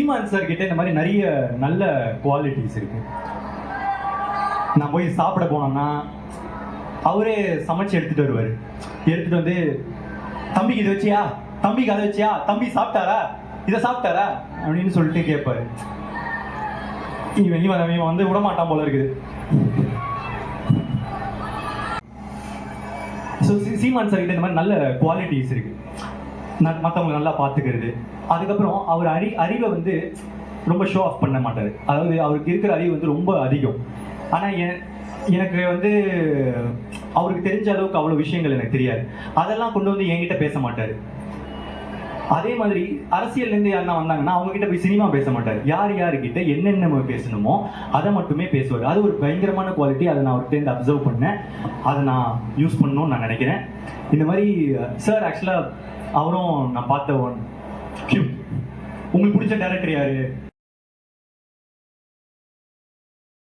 சீமான் sir கிட்ட இந்த மாதிரி நிறைய நல்ல குவாலிட்டிஸ் இருக்கு. நான் போய் சாப்பிட போனோம்னா அவரே சமைச்சு எடுத்துட்டு வருவாரு. எடுத்துட்டு வந்து தம்பிக்கு இதை வச்சியா, தம்பிக்கு அதை வச்சியா, தம்பி சாப்பிட்டாரா, இதை சாப்பிட்டாரா அப்படின்னு சொல்லிட்டு கேட்பாரு. இவன் வந்து விடமாட்டான் போல இருக்குது. ஸோ சீமான் சார் கிட்ட இந்த மாதிரி நல்ல குவாலிட்டிஸ் இருக்கு. மற்றவங்களை நல்லா பார்த்துக்கிறது. அதுக்கப்புறம் அவர் அறிவை வந்து ரொம்ப ஷோ ஆஃப் பண்ண மாட்டார். அதாவது அவருக்கு இருக்கிற அறிவு வந்து ரொம்ப அதிகம். ஆனால் எனக்கு வந்து அவருக்கு தெரிஞ்ச அளவுக்கு அவ்வளோ விஷயங்கள் எனக்கு தெரியாது. அதெல்லாம் கொண்டு வந்து என்கிட்ட பேச மாட்டார். அதே மாதிரி அரசியல்லேருந்து யாருன்னா வந்தாங்கன்னா அவங்ககிட்ட போய் சினிமா பேச மாட்டார். யார்கிட்ட என்னென்ன பேசணுமோ அதை மட்டுமே பேசுவார். அது ஒரு பயங்கரமான குவாலிட்டி. அதை நான் அவர்கிட்ட அப்சர்வ் பண்ணேன். அதை நான் யூஸ் பண்ணணும்னு நான் நினைக்கிறேன். இந்த மாதிரி சார் ஆக்சுவலாக அவரும் நான் பார்த்த உங்களுக்கு பிடிச்ச டைரக்டர் யாரு?